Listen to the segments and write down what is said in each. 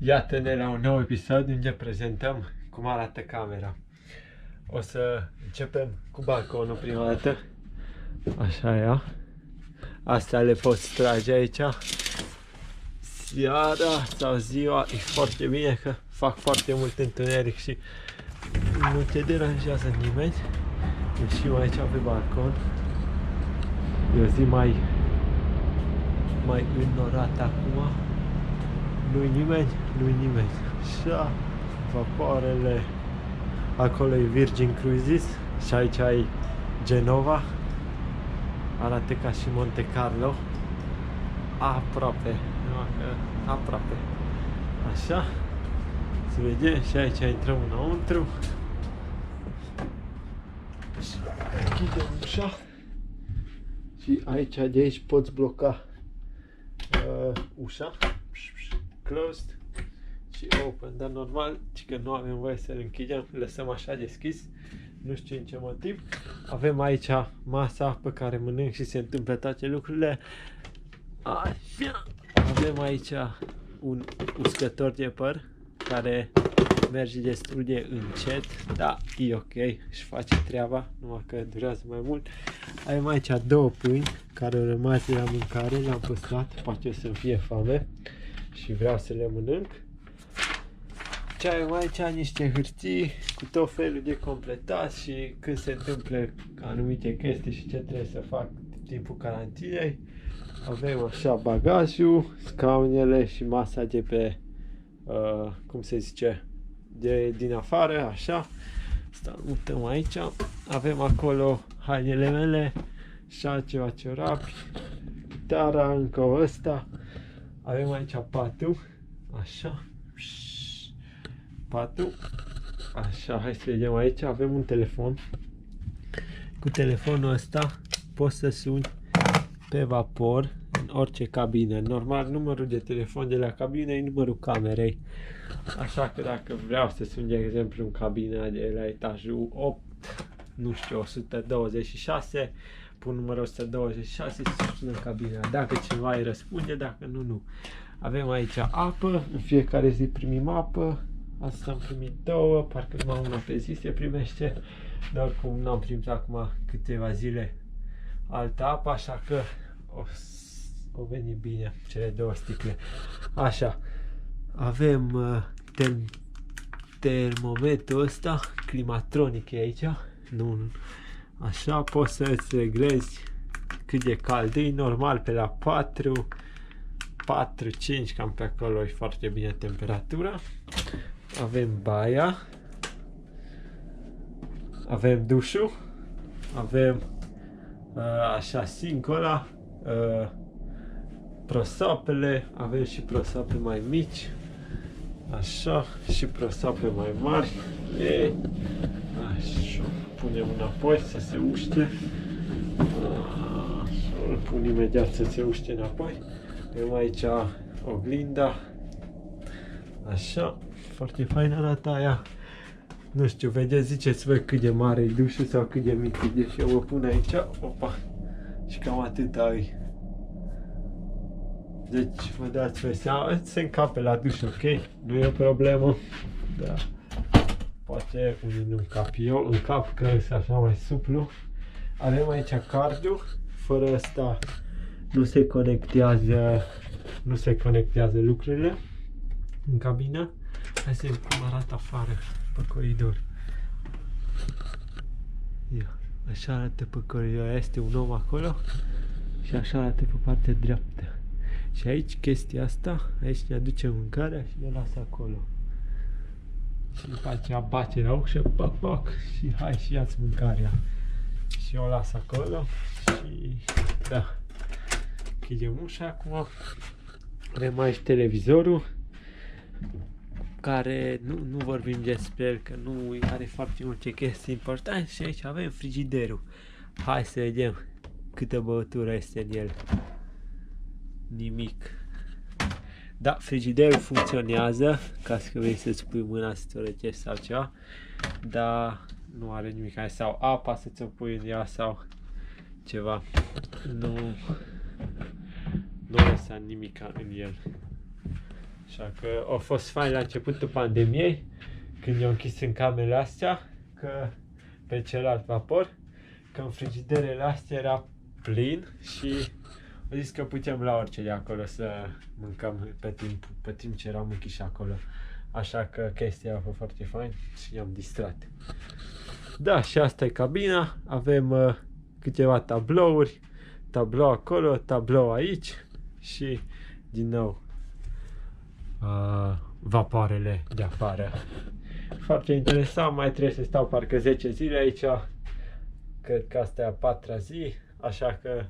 Iată-ne la un nou episod unde prezentăm cum arată camera. O să începem cu balconul prima dată. Așa ea. Astea le poți trage aici. Seara sau ziua e foarte bine că fac foarte mult întuneric și nu te deranjează nimeni. Ieșim aici pe balcon. E o zi mai înnorată acum. Nu-i nimeni. Așa, vapoarele. Acolo e Virgin Cruises și aici e Genova. Arată ca și Monte Carlo. Aproape. Aproape. Așa. Să vedem și aici intrăm înăuntru. Și închidem ușa. Și aici de aici poți bloca ușa. Closed și open, dar normal, că nu avem voie să-l închidem, lăsăm așa deschis, nu știu în ce motiv. Avem aici masa pe care mănânc și se întâmplă toate lucrurile. Așa. Avem aici un uscător de păr care merge destul de încet, dar e ok, își face treaba, numai că durează mai mult. Avem aici două pâini care au rămas de la mâncare, le-am păstrat, poate să-mi fie foame și vreau să le mănânc. Ce avem aici? Niște hârtii cu tot felul de completat și când se întâmplă anumite chestii și ce trebuie să fac în timpul carantinei. Avem așa bagajul, scaunele și masa de pe, cum se zice, din afară, așa. Asta mutăm aici. Avem acolo hainele mele și altceva, ciorapi, chitara, încă ăsta. Avem aici patul, așa, patul, așa, hai să vedem aici, avem un telefon. Cu telefonul ăsta poți să suni pe vapor în orice cabină. Normal, numărul de telefon de la cabină e numărul camerei. Așa că dacă vreau să sun, de exemplu, în cabina de la etajul 8, nu știu, 126, pun numărul 126 și sună în cabina. Dacă cineva îi răspunde, dacă nu, nu. Avem aici apă, în fiecare zi primim apă. Asta am primit două, parcă numai una pe zi se primește. Dar oricum n-am primit acum câteva zile altă apă, așa că o veni bine cele două sticle. Așa, avem termometrul ăsta, climatronic e aici. Nu, așa, poți să îți reglezi cât de cald e, normal pe la 4, 5, cam pe acolo e foarte bine temperatura. Avem baia, avem dușul, avem așa sincul ăla, prosopele, avem și prosope mai mici, așa, și prosope mai mari. Așa, punem înapoi să se uște. Așa, îl pun imediat să se uște înapoi. Avem aici oglinda. Așa, foarte fain arată aia. Nu știu, vedeți, ziceți voi cât de mare e dușul sau cât de mic e. Deci eu o pun aici, opa, și cam atâta e. Deci, vă dați voi seama, se încape la duș, ok? Nu e o problemă. Da. Poate unii nu încap. Eu încap că este așa mai suplu. Avem aici cardul. Fără asta nu se conectează lucrurile în cabină. Hai să vedem cum arată afară, pe coridor. Ia, așa arată pe coridor. Este un om acolo și așa arată pe partea dreaptă. Și aici chestia asta, aici ne aduce mâncarea și ne lasă acolo. Și după aceea bate la ușă, pac, pac, și hai și ia-ți mâncarea. Și o las acolo și da. Închidem ușa acum. Avem aici televizorul, care nu vorbim despre el, că nu are foarte multe chestii importante. Și aici avem frigiderul. Hai să vedem câtă băutură este în el. Nimic. Da, frigiderul funcționează, ca să vrei să-ți pui mâna să ți-o răcești sau ceva, dar nu are nimic, sau apa să ți-o pui în ea sau ceva. Nu lăsa nimic în el. Așa că a fost fain la începutul pandemiei, când i-au închis în camerele astea, că pe celălalt vapor, că în frigiderele astea era plin și au zis că putem la orice de acolo să mâncăm pe timp ce eram închiși acolo. Așa că chestia a fost foarte fain și ne-am distrat. Da, și asta e cabina. Avem câteva tablouri. Tablou acolo, tablou aici și din nou vapoarele de afară. Foarte interesant, mai trebuie să stau parcă 10 zile aici. Cred că asta e a 4-a zi, așa că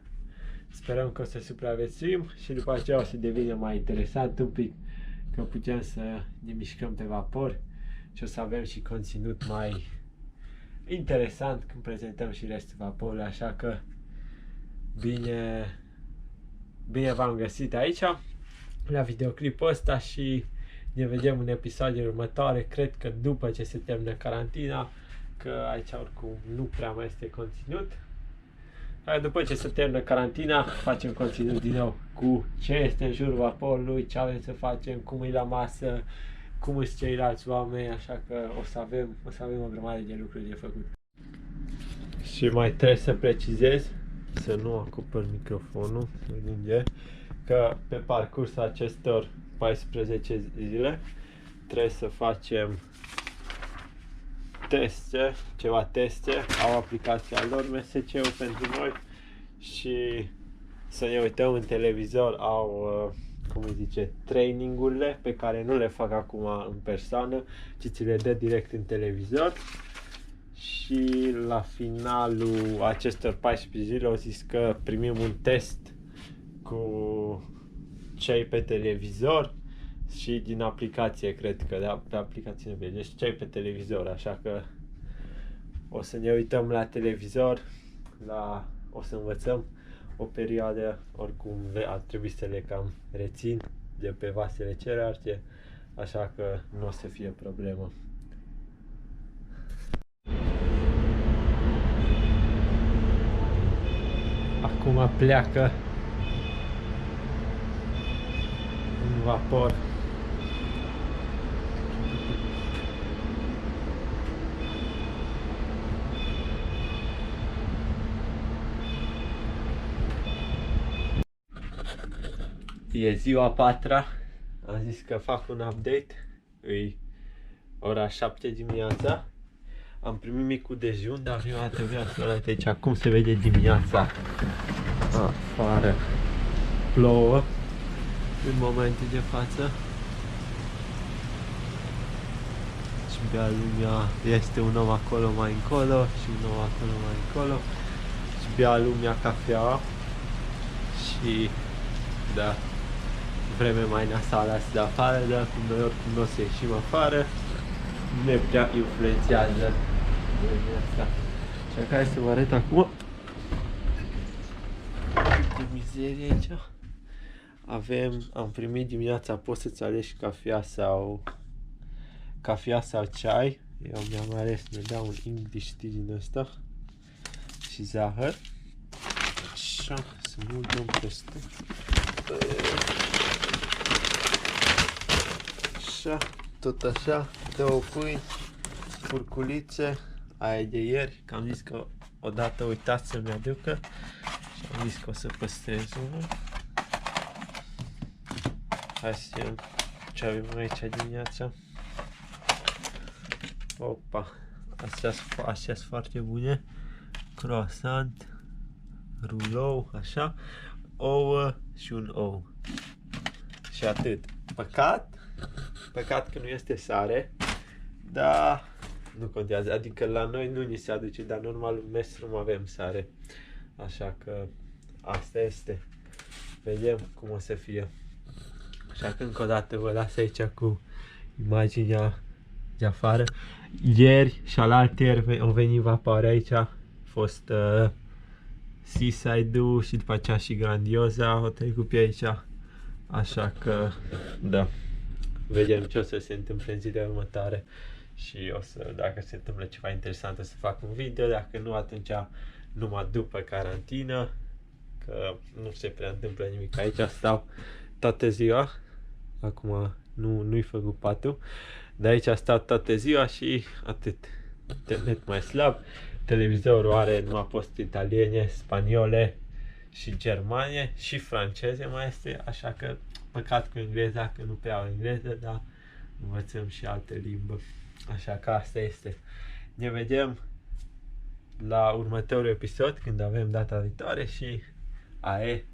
sperăm că o să supraviețuim și după aceea o să devină mai interesant un pic, că putem să ne mișcăm pe vapor și o să avem și conținut mai interesant când prezentăm și restul vaporului, așa că bine v-am găsit aici la videoclipul ăsta și ne vedem în episoadele următoare, cred că după ce se termină carantina, că aici oricum nu prea mai este conținut. După ce se termină carantina, facem conținut din nou cu ce este în jurul vaporului, ce avem să facem, cum e la masă, cum sunt ceilalți oameni, așa că o să avem o grămadă de lucruri de făcut. Și mai trebuie să precizez, să nu acopăr microfonul, că pe parcursul acestor 14 zile trebuie să facem ceva teste, au aplicația lor MSC-ul pentru noi și să ne uităm în televizor, au, cum îi zice, trainingurile pe care nu le fac acum în persoană, ci ți le dă direct în televizor. Și la finalul acestor 14 zile au zis că primim un test cu cei pe televizor și din aplicație, cred că pe aplicație nu vede, deci cei pe televizor, așa că o să ne uităm la televizor, o să învățăm o perioadă, oricum ar trebui să le cam rețin de pe vasele celelalte, așa că nu o să fie problemă. Acum pleacă un vapor. E ziua 4-a, am zis că fac un update, e ora 7 dimineața. Am primit micul dejun, dar prima dată vreau să arăt aici cum se vede dimineața afară. Plouă în momentul de față și bea lumea, este un om acolo mai încolo și un om acolo mai încolo și bea lumea cafea și da, vreme mai nasală de afară, dar cum noi oricum nu o să ieșim afară, ne prea influențează vremea asta. Și hai să vă arăt acum câte mizerie aici. Am primit dimineața, poți să-ți alegi cafea sau ceai. Eu mi-am ales, mi dau un English tea din ăsta și zahăr. Așa, să nu dăm peste. Așa, tot așa, 2 pâini, furculițe, aia de ieri, că am zis că odată uitați să-mi aducă și am zis că o să păstrez unul. Hai să vedem ce avem aici dimineața. Opa, astea sunt foarte bune. Croissant, rulou, așa, ouă și un ou. Și atât. Păcat că nu este sare, dar nu contează, adică la noi nu ni se aduce, dar normal în Mestrum avem sare, așa că asta este, vedem cum o să fie. Așa că încă o dată vă las aici cu imaginea de afară. Ieri și alaltieri au venit vapoare aici, a fost Seaside-ul și după aceea și Grandioza au trecut pe aici, așa că da. Vedem ce o să se întâmple în zilele următoare și dacă se întâmplă ceva interesant o să fac un video, dacă nu atunci numai după carantină, că nu se prea întâmplă nimic. Aici stau toată ziua, acum nu-i făcut patul. De aici a stat toată ziua și atât. Internet mai slab. Televizorul are numai post italiene, spaniole și germane și franceze mai este, așa că păcat cu engleza, că nu prea au engleză, dar învățăm și alte limbă. Așa că asta este. Ne vedem la următorul episod când avem data viitoare și ae.